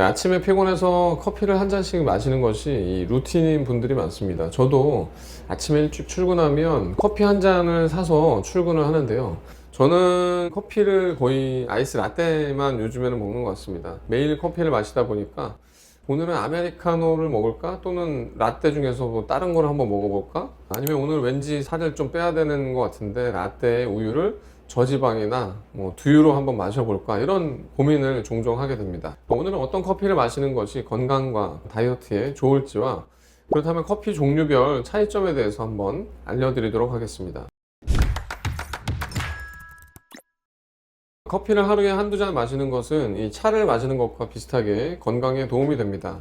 아침에 피곤해서 커피를 한 잔씩 마시는 것이 이 루틴인 분들이 많습니다. 저도 아침에 일찍 출근하면 커피 한 잔을 사서 출근을 하는데요. 저는 커피를 거의 아이스 라떼만 요즘에는 먹는 것 같습니다. 매일 커피를 마시다 보니까 오늘은 아메리카노를 먹을까? 또는 라떼 중에서 뭐 다른 걸 한번 먹어볼까? 아니면 오늘 왠지 살을 좀 빼야 되는 것 같은데 라떼에 우유를 저지방이나 뭐 두유로 한번 마셔볼까? 이런 고민을 종종 하게 됩니다. 오늘은 어떤 커피를 마시는 것이 건강과 다이어트에 좋을지와 그렇다면 커피 종류별 차이점에 대해서 한번 알려드리도록 하겠습니다. 커피를 하루에 한두 잔 마시는 것은 이 차를 마시는 것과 비슷하게 건강에 도움이 됩니다.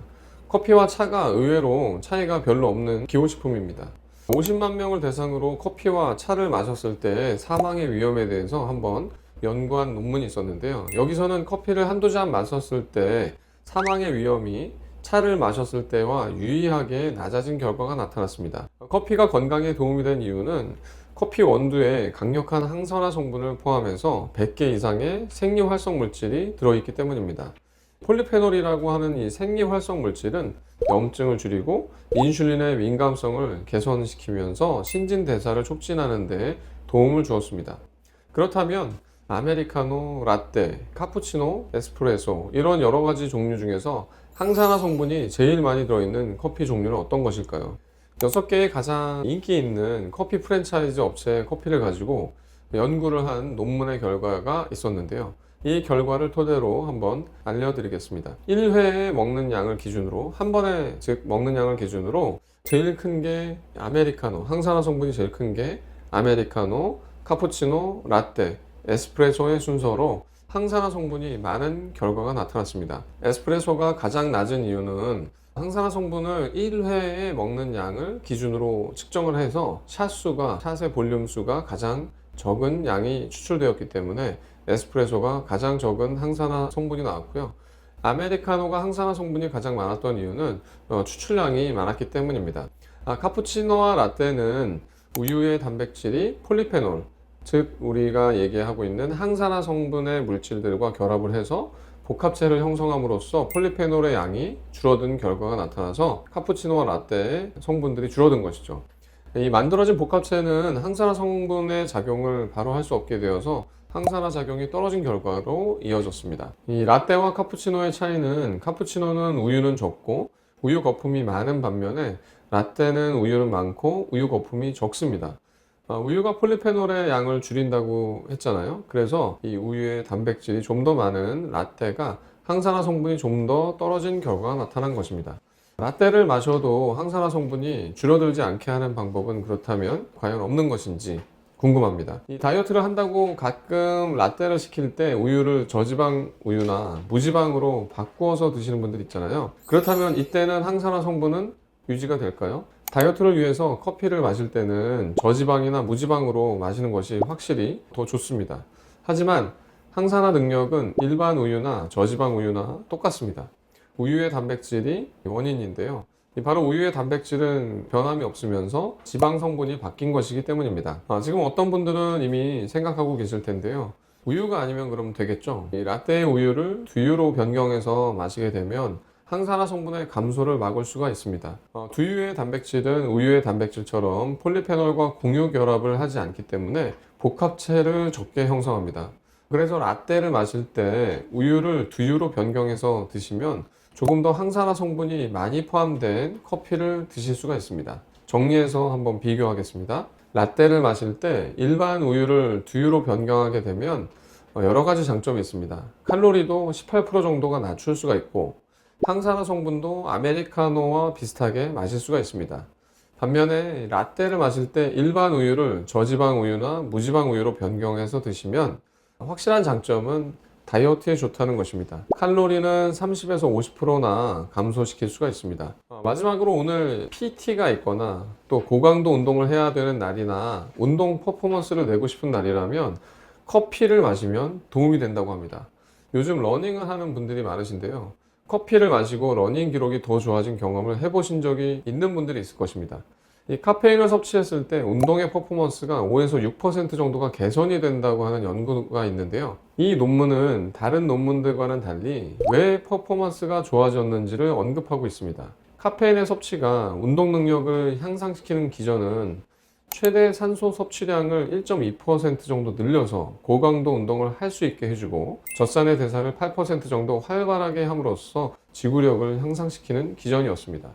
커피와 차가 의외로 차이가 별로 없는 기호식품입니다. 50만 명을 대상으로 커피와 차를 마셨을 때 사망의 위험에 대해서 한번 연구한 논문이 있었는데요. 여기서는 커피를 한두 잔 마셨을 때 사망의 위험이 차를 마셨을 때와 유의하게 낮아진 결과가 나타났습니다. 커피가 건강에 도움이 된 이유는 커피 원두에 강력한 항산화 성분을 포함해서 100개 이상의 생리활성 물질이 들어있기 때문입니다. 폴리페놀이라고 하는 이 생리활성 물질은 염증을 줄이고 인슐린의 민감성을 개선시키면서 신진대사를 촉진하는 데 도움을 주었습니다. 그렇다면 아메리카노, 라떼, 카푸치노, 에스프레소 이런 여러 가지 종류 중에서 항산화 성분이 제일 많이 들어있는 커피 종류는 어떤 것일까요? 6개의 가장 인기 있는 커피 프랜차이즈 업체의 커피를 가지고 연구를 한 논문의 결과가 있었는데요. 이 결과를 토대로 한번 알려드리겠습니다. 1회에 먹는 양을 기준으로, 한 번에 즉 먹는 양을 기준으로 제일 큰 게 아메리카노, 항산화 성분이 제일 큰 게 아메리카노, 카푸치노, 라떼, 에스프레소의 순서로 항산화 성분이 많은 결과가 나타났습니다. 에스프레소가 가장 낮은 이유는 항산화 성분을 1회에 먹는 양을 기준으로 측정을 해서 샷의 볼륨 수가 가장 적은 양이 추출되었기 때문에 에스프레소가 가장 적은 항산화 성분이 나왔고요. 아메리카노가 항산화 성분이 가장 많았던 이유는 추출량이 많았기 때문입니다. 카푸치노와 라떼는 우유의 단백질이 폴리페놀, 즉 우리가 얘기하고 있는 항산화 성분의 물질들과 결합을 해서 복합체를 형성함으로써 폴리페놀의 양이 줄어든 결과가 나타나서 카푸치노와 라떼의 성분들이 줄어든 것이죠. 이 만들어진 복합체는 항산화 성분의 작용을 바로 할 수 없게 되어서 항산화 작용이 떨어진 결과로 이어졌습니다. 이 라떼와 카푸치노의 차이는 카푸치노는 우유는 적고 우유 거품이 많은 반면에 라떼는 우유는 많고 우유 거품이 적습니다. 우유가 폴리페놀의 양을 줄인다고 했잖아요. 그래서 이 우유의 단백질이 좀 더 많은 라떼가 항산화 성분이 좀 더 떨어진 결과가 나타난 것입니다. 라떼를 마셔도 항산화 성분이 줄어들지 않게 하는 방법은 그렇다면 과연 없는 것인지 궁금합니다. 이 다이어트를 한다고 가끔 라떼를 시킬 때 우유를 저지방 우유나 무지방으로 바꾸어서 드시는 분들 있잖아요. 그렇다면 이때는 항산화 성분은 유지가 될까요? 다이어트를 위해서 커피를 마실 때는 저지방이나 무지방으로 마시는 것이 확실히 더 좋습니다. 하지만 항산화 능력은 일반 우유나 저지방 우유나 똑같습니다. 우유의 단백질이 원인인데요. 바로 우유의 단백질은 변함이 없으면서 지방 성분이 바뀐 것이기 때문입니다. 지금 어떤 분들은 이미 생각하고 계실 텐데요. 우유가 아니면 그럼 되겠죠? 이 라떼의 우유를 두유로 변경해서 마시게 되면 항산화 성분의 감소를 막을 수가 있습니다. 두유의 단백질은 우유의 단백질처럼 폴리페놀과 공유 결합을 하지 않기 때문에 복합체를 적게 형성합니다. 그래서 라떼를 마실 때 우유를 두유로 변경해서 드시면 조금 더 항산화 성분이 많이 포함된 커피를 드실 수가 있습니다. 정리해서 한번 비교하겠습니다. 라떼를 마실 때 일반 우유를 두유로 변경하게 되면 여러 가지 장점이 있습니다. 칼로리도 18% 정도가 낮출 수가 있고 항산화 성분도 아메리카노와 비슷하게 마실 수가 있습니다. 반면에 라떼를 마실 때 일반 우유를 저지방 우유나 무지방 우유로 변경해서 드시면 확실한 장점은 다이어트에 좋다는 것입니다. 칼로리는 30에서 50%나 감소시킬 수가 있습니다. 마지막으로 오늘 PT가 있거나 또 고강도 운동을 해야 되는 날이나 운동 퍼포먼스를 내고 싶은 날이라면 커피를 마시면 도움이 된다고 합니다. 요즘 러닝을 하는 분들이 많으신데요. 커피를 마시고 러닝 기록이 더 좋아진 경험을 해보신 적이 있는 분들이 있을 것입니다. 이 카페인을 섭취했을 때 운동의 퍼포먼스가 5에서 6% 정도가 개선이 된다고 하는 연구가 있는데요. 이 논문은 다른 논문들과는 달리 왜 퍼포먼스가 좋아졌는지를 언급하고 있습니다. 카페인의 섭취가 운동 능력을 향상시키는 기전은 최대 산소 섭취량을 1.2% 정도 늘려서 고강도 운동을 할 수 있게 해주고 젖산의 대사를 8% 정도 활발하게 함으로써 지구력을 향상시키는 기전이었습니다.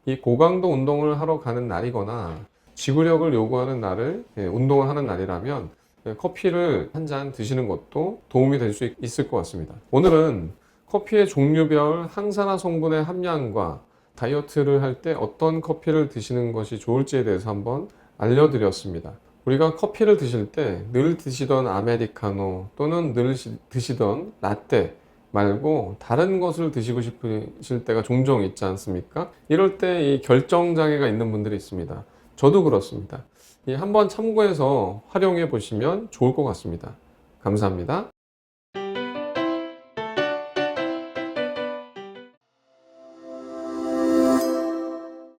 이 고강도 운동을 하러 가는 날이거나 지구력을 요구하는 날을 운동을 하는 날이라면 커피를 한 잔 드시는 것도 도움이 될 수 있을 것 같습니다. 오늘은 커피의 종류별 항산화 성분의 함량과 다이어트를 할 때 어떤 커피를 드시는 것이 좋을지에 대해서 한번 알려드렸습니다. 우리가 커피를 드실 때 늘 드시던 아메리카노 또는 늘 드시던 라떼 말고 다른 것을 드시고 싶으실 때가 종종 있지 않습니까? 이럴 때 이 결정장애가 있는 분들이 있습니다. 저도 그렇습니다. 한번 참고해서 활용해 보시면 좋을 것 같습니다. 감사합니다.